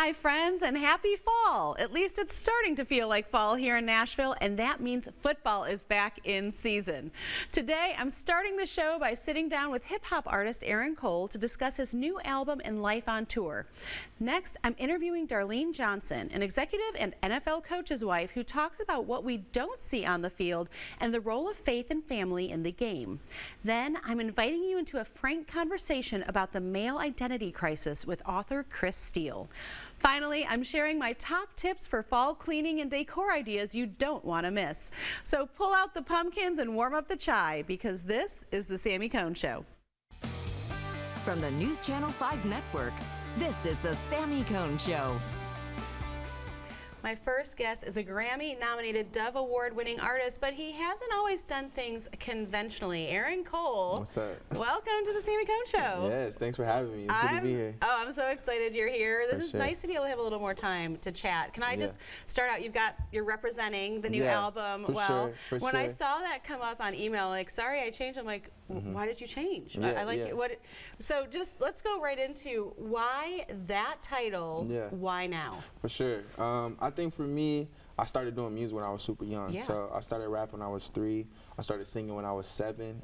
Hi friends, and happy fall. At least it's starting to feel like fall here in Nashville, and that means football is back in season. Today I'm starting the show by sitting down with hip-hop artist Aaron Cole to discuss his new album and life on tour. Next, I'm interviewing Darlene Johnson, an executive and NFL coach's wife who talks about what we don't see on the field and the role of faith and family in the game. Then I'm inviting you into a frank conversation about the male identity crisis with author Chris Steele. Finally, I'm sharing my top tips for fall cleaning and decor ideas you don't want to miss. So pull out the pumpkins and warm up the chai, because this is the Sami Cone Show. From the News Channel 5 Network, this is the Sami Cone Show. My first guest is a Grammy-nominated Dove Award-winning artist, but he hasn't always done things conventionally. Aaron Cole. What's up? Welcome to the Sami Cone Show. Yes, thanks for having me. It's good to be here. Oh, I'm so excited you're here. This is sure. nice to be able to have a little more time to chat. Can I just start out? You're representing the new album. When I saw that come up on email, like, sorry, I changed. I'm like, why did you change? I like it. What? So just let's go right into why that title. Why now? For sure. I think for me, I started doing music when I was super young. So I started rapping when I was 3. I started singing when I was 7.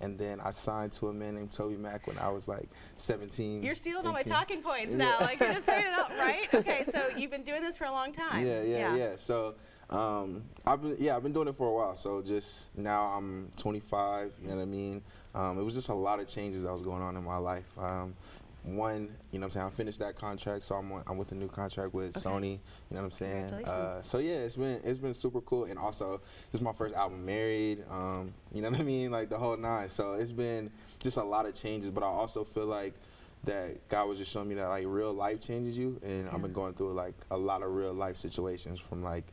And then I signed to a man named Toby Mac when I was like 17. You're stealing all my talking points now. Like, you're just saying it up, right? Okay, so you've been doing this for a long time. Yeah. So I've been doing it for a while. So just now I'm 25. You know what I mean? It was just a lot of changes that was going on in my life. One, you know what I'm saying, I finished that contract, so I'm with a new contract with Sony, you know what I'm saying? So yeah, it's been super cool, and also this is my first album married, you know what I mean, like the whole 9. So it's been just a lot of changes, but I also feel like that God was just showing me that like real life changes you, and I've been going through like a lot of real life situations, from like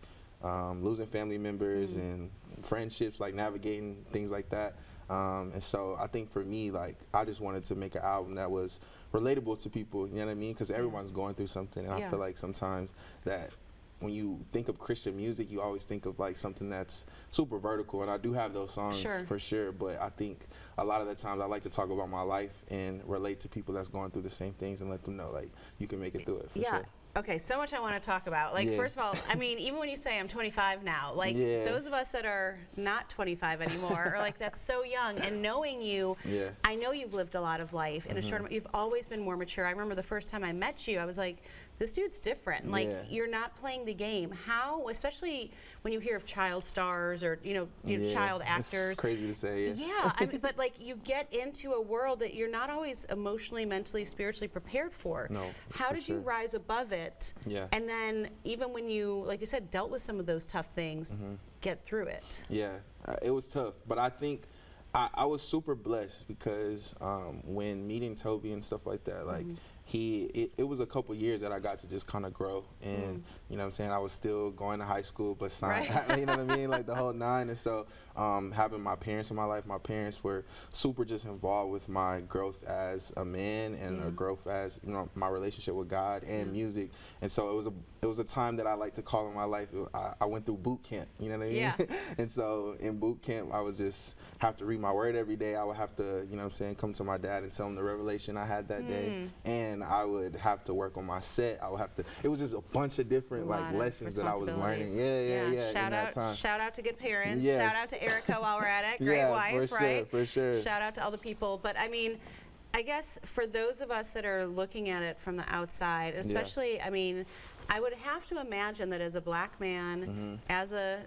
losing family members and friendships, like navigating things like that. And so I think for me, like, I just wanted to make an album that was relatable to people, you know what I mean? Because everyone's going through something, and I feel like sometimes that when you think of Christian music, you always think of like something that's super vertical, and I do have those songs for sure, but I think a lot of the times I like to talk about my life and relate to people that's going through the same things and let them know like you can make it through it for sure. Okay, so much I want to talk about. Like, first of all, I mean, even when you say I'm 25 now, like those of us that are not 25 anymore are like, that's so young. And knowing you, I know you've lived a lot of life in a short amount. You've always been more mature. I remember the first time I met you, I was like, this dude's different. Like, you're not playing the game. How, especially when you hear of child stars or, you know, child actors. It's crazy to say, I mean, but like you get into a world that you're not always emotionally, mentally, spiritually prepared for. No, how did you rise above it? And then even when you, like you said, dealt with some of those tough things, get through it. It was tough, but I think I was super blessed because when meeting Toby and stuff like that, like it was a couple years that I got to just kind of grow, and you know what I'm saying, I was still going to high school, but you know what I mean, like the whole 9. And so having my parents in my life, my parents were super just involved with my growth as a man and a growth as, you know, my relationship with God and music. And so it was a time that I like to call in my life, I went through boot camp, you know what I mean? And so in boot camp, I would just have to read my word every day. I would have to, you know what I'm saying, come to my dad and tell him the revelation I had that day. And I would have to work on my set. I would have to, it was just a bunch of different like lessons that I was learning. Shout out to good parents. Shout out to Erica while we're at it. Great wife, for sure. Shout out to all the people. But I mean, I guess for those of us that are looking at it from the outside, especially, I mean, I would have to imagine that as a black man, as a,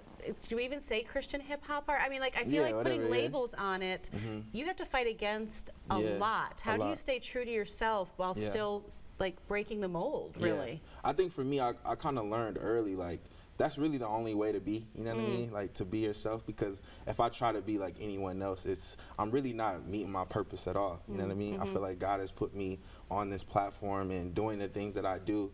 do we even say Christian hip hop art? I mean, like, I feel like putting labels on it, you have to fight against a lot. How do you stay true to yourself while still like breaking the mold, really? I think for me, I kind of learned early, like, that's really the only way to be, you know what I mean? Like, to be yourself, because if I try to be like anyone else, I'm really not meeting my purpose at all, you know what I mean? I feel like God has put me on this platform and doing the things that I do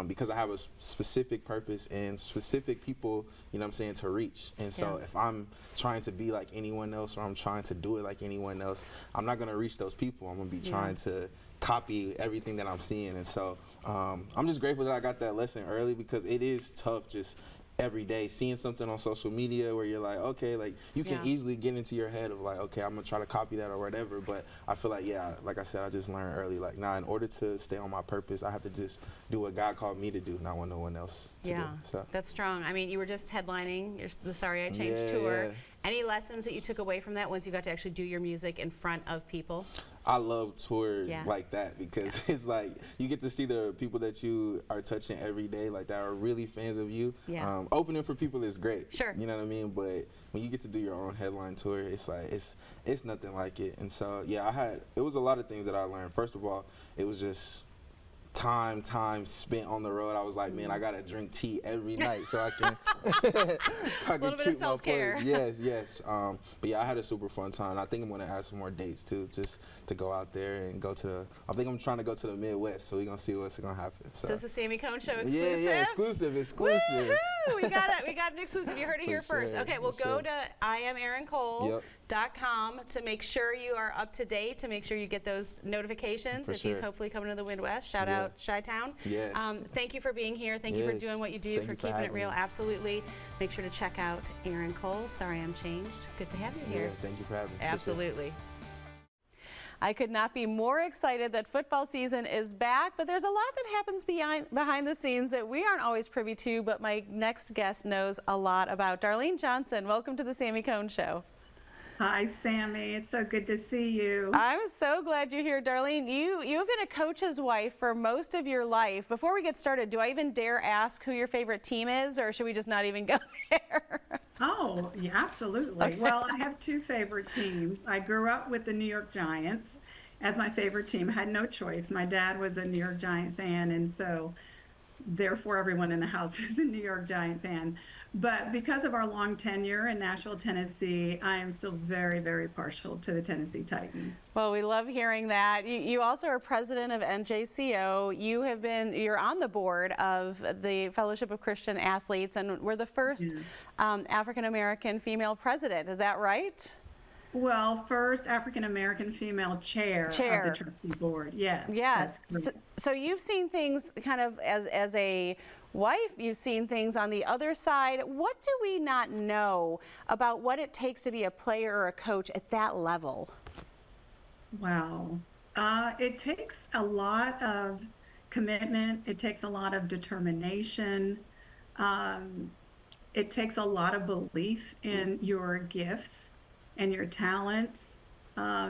because I have a specific purpose and specific people, you know what I'm saying, to reach. And so if I'm trying to be like anyone else, or I'm trying to do it like anyone else, I'm not gonna reach those people. I'm gonna be trying to copy everything that I'm seeing. And so I'm just grateful that I got that lesson early, because it is tough just every day, seeing something on social media where you're like, okay, like you can Yeah. easily get into your head of like, okay, I'm gonna try to copy that or whatever. But I feel like, yeah, like I said, I just learned early, like, nah, in order to stay on my purpose, I have to just do what God called me to do, not what no one else to do. So. That's strong. I mean, you were just headlining the Sorry I Changed Yeah, tour. yeah. Any lessons that you took away from that once you got to actually do your music in front of people? I love tours Yeah. like that because it's like you get to see the people that you are touching every day, like that are really fans of you. Yeah. Opening for people is great. Sure. You know what I mean? But when you get to do your own headline tour, it's like it's nothing like it. And so yeah, it was a lot of things that I learned. First of all, it was just time spent on the road. I was like, man, I gotta drink tea every night so I can so I can Little bit of keep my self-care. place. Yes. But yeah, I had a super fun time. I think I'm gonna add some more dates too, just to go out there and go to the. I think I'm trying to go to the Midwest, so we're gonna see what's gonna happen. So Is this a Sami Cone Show exclusive? yeah, exclusive. Woohoo! We got it. We got an exclusive. You heard it here For first. sure, Okay, well, for go sure. to IamAaronCole.com to make sure you are up to date, to make sure you get those notifications For if he's sure. hopefully coming to the Midwest. Shout Yeah. out Chi-Town. Yes. Thank you for being here. Thank you for Yes. doing what you do, Thank for you for keeping it having real. me. Absolutely. Make sure to check out Aaron Cole. Sorry I'm changed. Good to have you Yeah, here. thank you for having me. For sure. Absolutely. I could not be more excited that football season is back, but there's a lot that happens behind the scenes that we aren't always privy to, but my next guest knows a lot about. Darlene Johnson, welcome to the Sami Cone Show. Hi, Sammy. It's so good to see you. I'm so glad you're here, Darlene. You've been a coach's wife for most of your life. Before we get started, do I even dare ask who your favorite team is, or should we just not even go there? Oh, yeah, absolutely. Well, I have two favorite teams. I grew up with the New York Giants as my favorite team. I had no choice. My dad was a New York Giant fan, and so therefore everyone in the house is a New York Giant fan. But because of our long tenure in Nashville, Tennessee, I am still very, very partial to the Tennessee Titans. Well, we love hearing that. You also are president of NJCO. You're on the board of the Fellowship of Christian Athletes, and we're the first African-American female president. Is that right? Well, first African-American female chair of the trustee board. Yes. Yes. That's correct. So you've seen things kind of as a wife, you've seen things on the other side. What do we not know about what it takes to be a player or a coach at that level? Wow. It takes a lot of commitment. It takes a lot of determination. It takes a lot of belief in your gifts and your talents,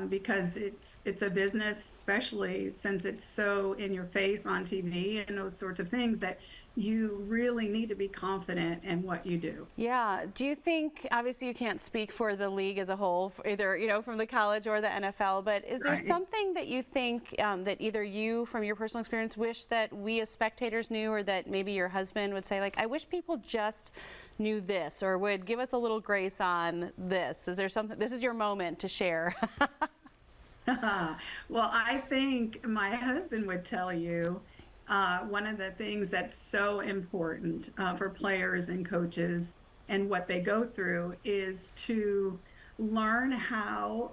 because it's a business, especially since it's so in your face on TV and those sorts of things, that you really need to be confident in what you do. Yeah. Do you think, obviously you can't speak for the league as a whole, either from the college or the NFL, but is there Right. something that you think that either you, from your personal experience, wish that we as spectators knew, or that maybe your husband would say, like, I wish people just knew this, or would give us a little grace on this? Is there something, this is your moment to share? Well, I think my husband would tell you one of the things that's so important for players and coaches and what they go through is to learn how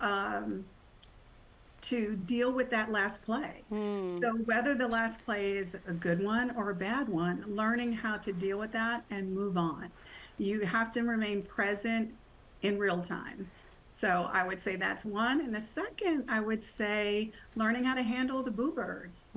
to deal with that last play. So whether the last play is a good one or a bad one, learning how to deal with that and move on. You have to remain present in real time. So I would say that's one. And the second, I would say learning how to handle the boo birds.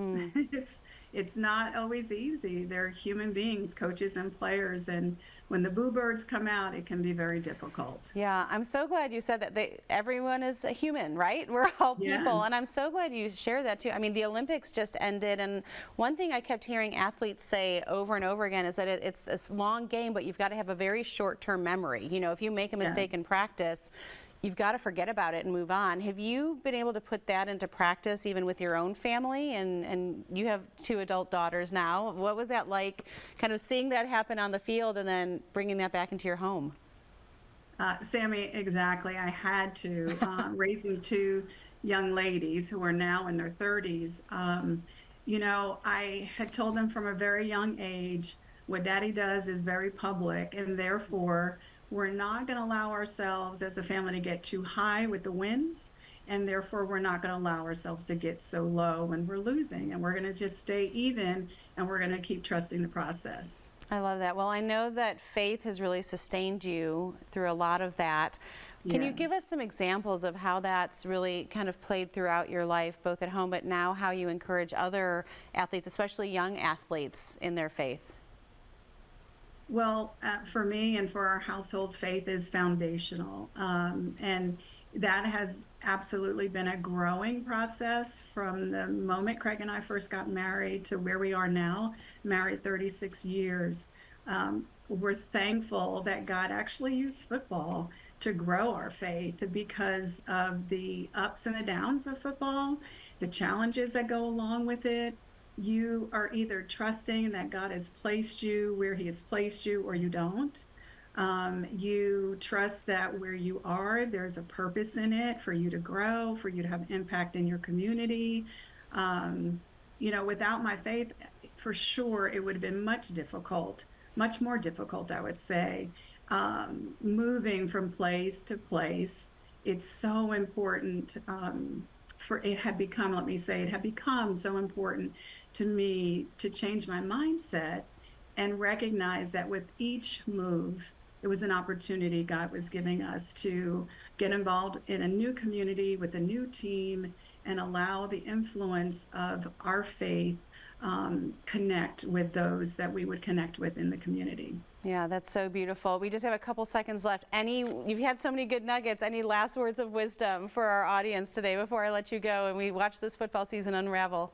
It's not always easy. They're human beings, coaches and players. And when the boo birds come out, it can be very difficult. Yeah, I'm so glad you said that. Everyone is a human, right? We're all people. Yes. And I'm so glad you share that too. I mean, the Olympics just ended, and one thing I kept hearing athletes say over and over again is that it's a long game, but you've got to have a very short-term memory. If you make a mistake in practice, you've got to forget about it and move on. Have you been able to put that into practice even with your own family? And you have 2 adult daughters now. What was that like, kind of seeing that happen on the field and then bringing that back into your home? Sammy, exactly. I had to, raising 2 young ladies who are now in their 30s. I had told them from a very young age, what Daddy does is very public, and therefore we're not going to allow ourselves as a family to get too high with the wins, and therefore we're not going to allow ourselves to get so low when we're losing, and we're going to just stay even, and we're going to keep trusting the process. I love that. Well, I know that faith has really sustained you through a lot of that. Can you give us some examples of how that's really kind of played throughout your life, both at home, but now how you encourage other athletes, especially young athletes, in their faith? Well, for me and for our household, faith is foundational. And that has absolutely been a growing process from the moment Craig and I first got married to where we are now, married 36 years. We're thankful that God actually used football to grow our faith because of the ups and the downs of football, the challenges that go along with it. You are either trusting that God has placed you where he has placed you, or you don't. You trust that where you are, there's a purpose in it for you to grow, for you to have impact in your community. Without my faith, for sure, it would have been much more difficult, I would say, moving from place to place. It's so important it had become so important to me to change my mindset and recognize that with each move, it was an opportunity God was giving us to get involved in a new community with a new team and allow the influence of our faith connect with those that we would connect with in the community. Yeah, that's so beautiful. We just have a couple seconds left. You've had so many good nuggets. Any last words of wisdom for our audience today before I let you go and we watch this football season unravel?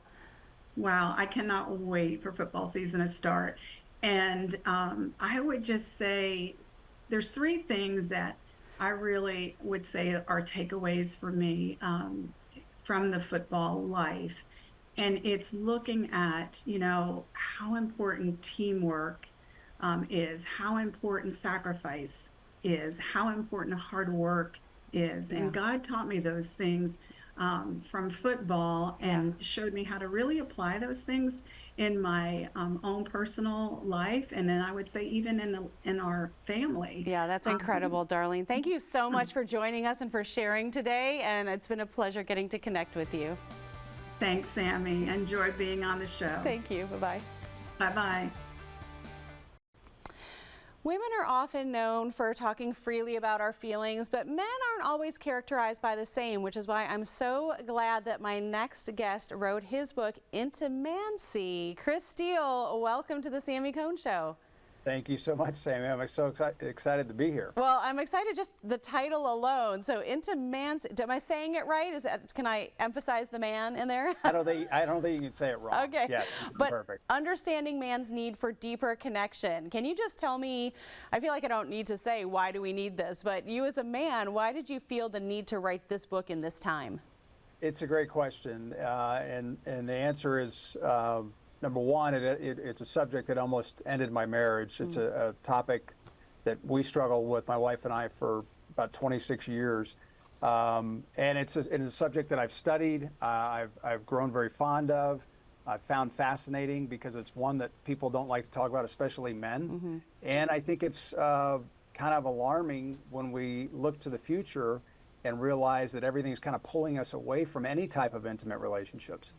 Wow, I cannot wait for football season to start. And I would just say there's three things that I really would say are takeaways for me from the football life. And it's looking at, how important teamwork is, how important sacrifice is, how important hard work is. And God taught me those things from football and showed me how to really apply those things in my own personal life, and then I would say even in our family. Yeah, that's incredible, Darlene. Thank you so much for joining us and for sharing today, and it's been a pleasure getting to connect with you. Thanks, Sami. Enjoyed being on the show. Thank you. Bye-bye. Bye-bye. Women are often known for talking freely about our feelings, but men aren't always characterized by the same, which is why I'm so glad that my next guest wrote his book, Intimancy. Chris Steele, welcome to the Sami Cone Show. Thank you so much, Sami. I'm so excited to be here. Well, I'm excited just the title alone. So, Intimancy. Am I saying it right? Can I emphasize the man in there? I don't think you can say it wrong. Okay. Yeah, but perfect. Understanding man's need for deeper connection. Can you just tell me? I feel like I don't need to say why do we need this, but you as a man, why did you feel the need to write this book in this time? It's a great question, and the answer is. Number one, it's a subject that almost ended my marriage. It's a topic that we struggled with, my wife and I, for about 26 years. And it's a subject that I've studied, I've grown very fond of, I've found fascinating because it's one that people don't like to talk about, especially men. And I think it's kind of alarming when we look to the future and realize that everything's kind of pulling us away from any type of intimate relationships.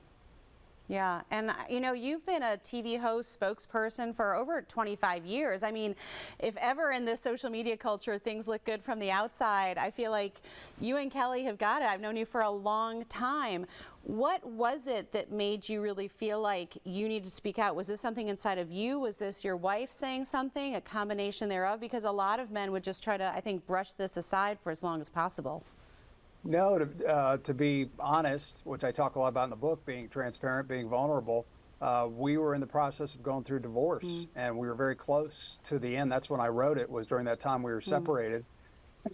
Yeah, and you've been a TV host, spokesperson for over 25 years. I mean, if ever in this social media culture things look good from the outside, I feel like you and Kelly have got it. I've known you for a long time. What was it that made you really feel like you need to speak out? Was this something inside of you? Was this your wife saying something, a combination thereof? Because a lot of men would just try to, I think, brush this aside for as long as possible. No, to be honest, which I talk a lot about in the book, being transparent, being vulnerable, we were in the process of going through divorce, and we were very close to the end. That's when I wrote it, was during that time we were separated.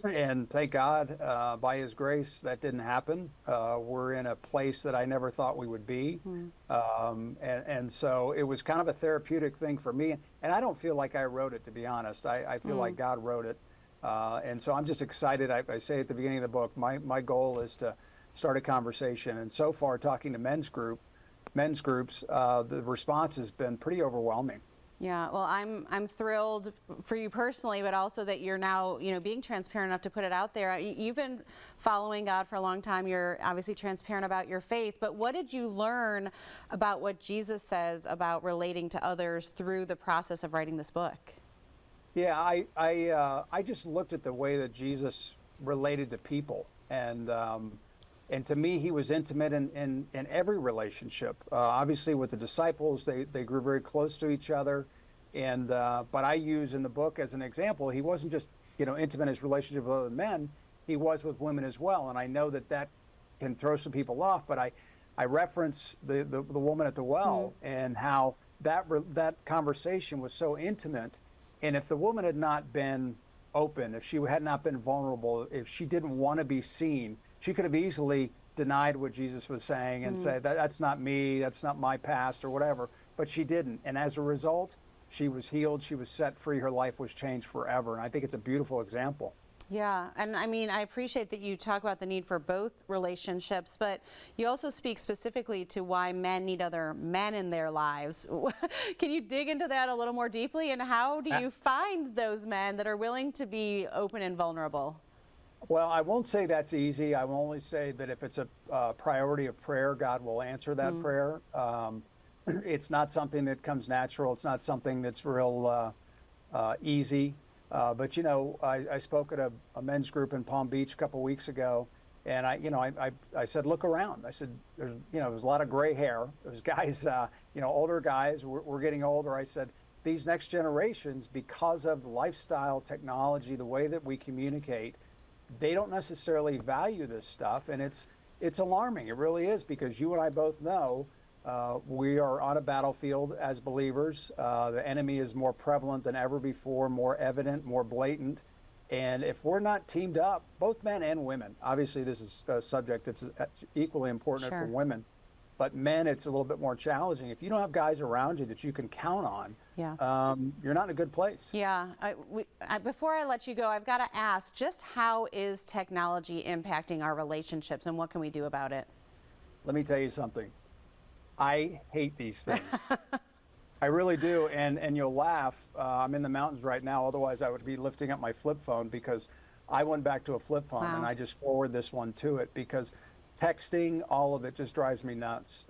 And thank God, by his grace, that didn't happen. We're in a place that I never thought we would be. And so it was kind of a therapeutic thing for me. And I don't feel like I wrote it, to be honest. I feel like God wrote it. And so I'm just excited. I say at the beginning of the book, my goal is to start a conversation. And so far, talking to men's groups, the response has been pretty overwhelming. Yeah, well, I'm thrilled for you personally, but also that you're now, being transparent enough to put it out there. You've been following God for a long time. You're obviously transparent about your faith, but what did you learn about what Jesus says about relating to others through the process of writing this book? Yeah, I just looked at the way that Jesus related to people, and to me, he was intimate in every relationship. Obviously, with the disciples, they grew very close to each other, and but I use in the book as an example, he wasn't just intimate in his relationship with other men; he was with women as well. And I know that can throw some people off, but I reference the woman at the well and how that conversation was so intimate. And if the woman had not been open, if she had not been vulnerable, if she didn't want to be seen, she could have easily denied what Jesus was saying and said, that's not me, that's not my past or whatever. But she didn't. And as a result, she was healed, she was set free, her life was changed forever. And I think it's a beautiful example. Yeah, and I mean, I appreciate that you talk about the need for both relationships, but you also speak specifically to why men need other men in their lives. Can you dig into that a little more deeply? And how do you find those men that are willing to be open and vulnerable? Well, I won't say that's easy. I will only say that if it's a priority of prayer, God will answer that prayer. It's not something that comes natural. It's not something that's real easy. But I spoke at a men's group in Palm Beach a couple of weeks ago, and I said, look around. I said, there's a lot of gray hair. There's guys, older guys. We're getting older. I said, these next generations, because of the lifestyle, technology, the way that we communicate, they don't necessarily value this stuff, and it's alarming. It really is, because you and I both know we are on a battlefield as believers. The enemy is more prevalent than ever before, more evident, more blatant. And if we're not teamed up, both men and women, obviously this is a subject that's equally important for women, but men, it's a little bit more challenging. If you don't have guys around you that you can count on, you're not in a good place. Yeah. Before I let you go, I've got to ask, just how is technology impacting our relationships, and what can we do about it? Let me tell you something. I hate these things. I really do, and you'll laugh. I'm in the mountains right now, otherwise I would be lifting up my flip phone, because I went back to a flip phone and I just forward this one to it, because texting, all of it just drives me nuts.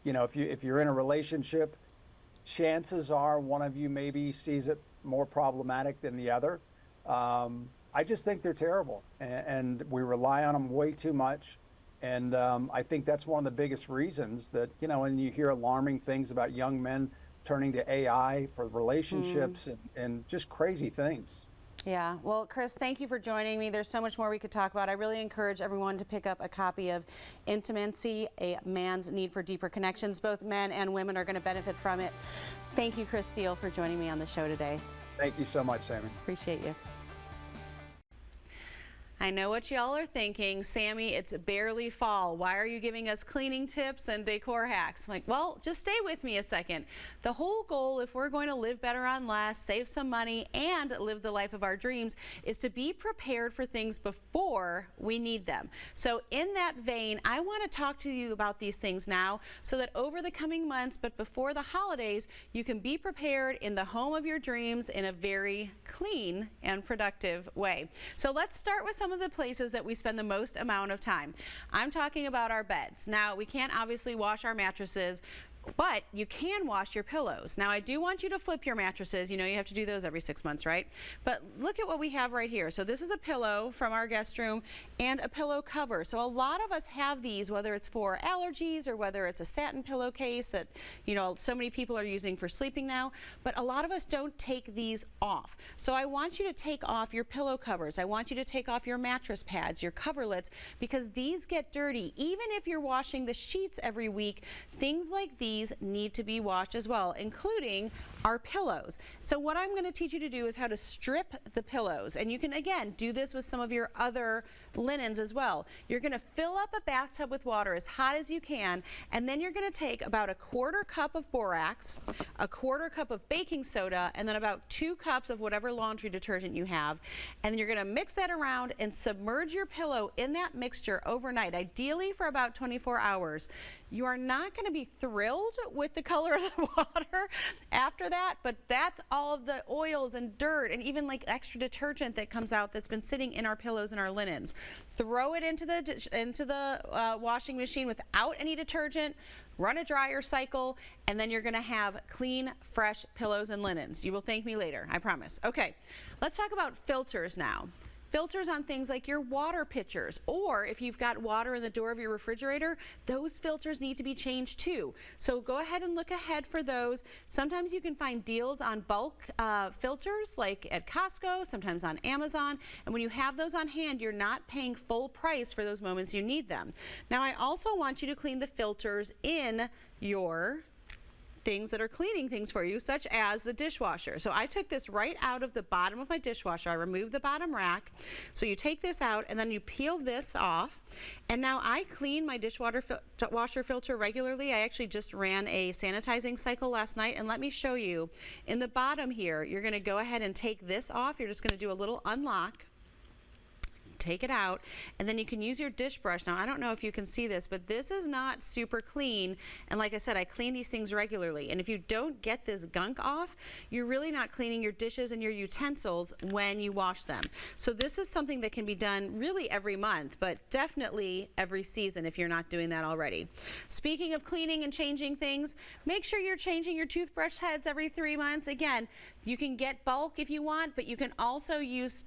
If you're in a relationship, chances are one of you maybe sees it more problematic than the other. I just think they're terrible, and we rely on them way too much. And I think that's one of the biggest reasons that, when you hear alarming things about young men turning to AI for relationships and just crazy things. Yeah. Well, Chris, thank you for joining me. There's so much more we could talk about. I really encourage everyone to pick up a copy of Intimacy, A Man's Need for Deeper Connections. Both men and women are going to benefit from it. Thank you, Chris Steele, for joining me on the show today. Thank you so much, Sami. Appreciate you. I know what y'all are thinking. Sami, it's barely fall. Why are you giving us cleaning tips and decor hacks? I'm like, well, just stay with me a second. The whole goal, if we're going to live better on less, save some money, and live the life of our dreams, is to be prepared for things before we need them. So in that vein, I want to talk to you about these things now, so that over the coming months, but before the holidays, you can be prepared in the home of your dreams in a very clean and productive way. So let's start with some of the places that we spend the most amount of time. I'm talking about our beds. Now, we can't obviously wash our mattresses, but you can wash your pillows. Now, I do want you to flip your mattresses. You have to do those every 6 months, right? But look at what we have right here. So this is a pillow from our guest room and a pillow cover. So a lot of us have these, whether it's for allergies or whether it's a satin pillowcase that, so many people are using for sleeping now, but a lot of us don't take these off. So I want you to take off your pillow covers. I want you to take off your mattress pads, your coverlets, because these get dirty. Even if you're washing the sheets every week, things like these need to be washed as well, including our pillows. So what I'm going to teach you to do is how to strip the pillows. And you can, again, do this with some of your other linens as well. You're going to fill up a bathtub with water as hot as you can, and then you're going to take about a 1/4 cup of borax, a 1/4 cup of baking soda, and then about 2 cups of whatever laundry detergent you have. And you're going to mix that around and submerge your pillow in that mixture overnight, ideally for about 24 hours. You are not going to be thrilled with the color of the water after that, but that's all of the oils and dirt and even like extra detergent that comes out that's been sitting in our pillows and our linens. Throw it into the washing machine without any detergent. Run a dryer cycle, and then you're going to have clean, fresh pillows and linens. You will thank me later, I promise. Okay, let's talk about filters now. Filters on things like your water pitchers, or if you've got water in the door of your refrigerator, those filters need to be changed too. So go ahead and look ahead for those. Sometimes you can find deals on bulk filters like at Costco, sometimes on Amazon, and when you have those on hand, you're not paying full price for those moments you need them. Now I also want you to clean the filters in your things that are cleaning things for you, such as the dishwasher. So I took this right out of the bottom of my dishwasher. I removed the bottom rack. So you take this out and then you peel this off. And now I clean my dishwasher filter regularly. I actually just ran a sanitizing cycle last night, and let me show you. In the bottom here, you're going to go ahead and take this off. You're just going to do a little unlock. Take it out, and then you can use your dish brush. Now I don't know if you can see this, but this is not super clean, and like I said, I clean these things regularly, and if you don't get this gunk off, you're really not cleaning your dishes and your utensils when you wash them. So this is something that can be done really every month, but definitely every season if you're not doing that already. Speaking of cleaning and changing things, make sure you're changing your toothbrush heads every 3 months. Again, you can get bulk if you want, but you can also use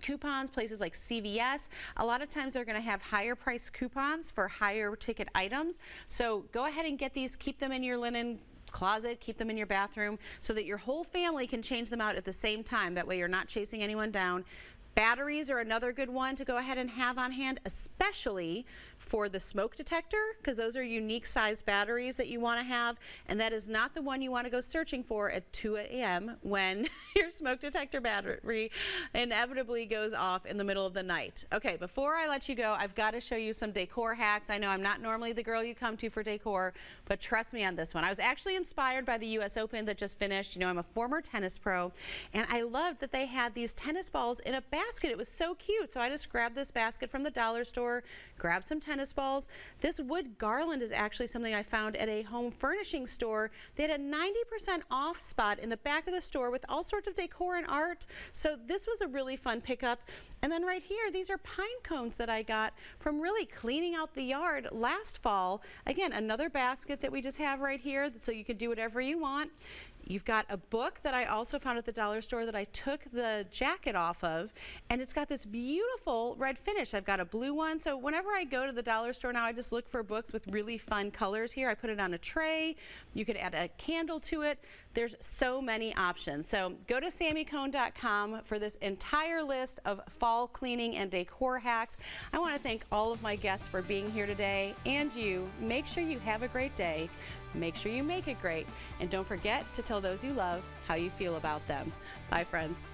coupons, places like CVS. A lot of times they're going to have higher price coupons for higher ticket items. So go ahead and get these, keep them in your linen closet, keep them in your bathroom so that your whole family can change them out at the same time. That way you're not chasing anyone down. Batteries are another good one to go ahead and have on hand, especially for the smoke detector, because those are unique size batteries that you want to have, and that is not the one you want to go searching for at 2 a.m. when your smoke detector battery inevitably goes off in the middle of the night. Okay, before I let you go, I've got to show you some decor hacks. I know I'm not normally the girl you come to for decor, but trust me on this one. I was actually inspired by the US Open that just finished. You know, I'm a former tennis pro, and I loved that they had these tennis balls in a basket. It was so cute. So I just grabbed this basket from the dollar store, grabbed some tennis balls. This wood garland is actually something I found at a home furnishing store. They had a 90% off spot in the back of the store with all sorts of decor and art. So this was a really fun pickup. And then right here, these are pine cones that I got from really cleaning out the yard last fall. Again, another basket that we just have right here, so you can do whatever you want. You've got a book that I also found at the dollar store that I took the jacket off of, and it's got this beautiful red finish. I've got a blue one, so whenever I go to the dollar store now, I just look for books with really fun colors here. I put it on a tray. You could add a candle to it. There's so many options. So go to samicone.com for this entire list of fall cleaning and decor hacks. I want to thank all of my guests for being here today, and you. Make sure you have a great day. Make sure you make it great. And don't forget to tell those you love how you feel about them. Bye, friends.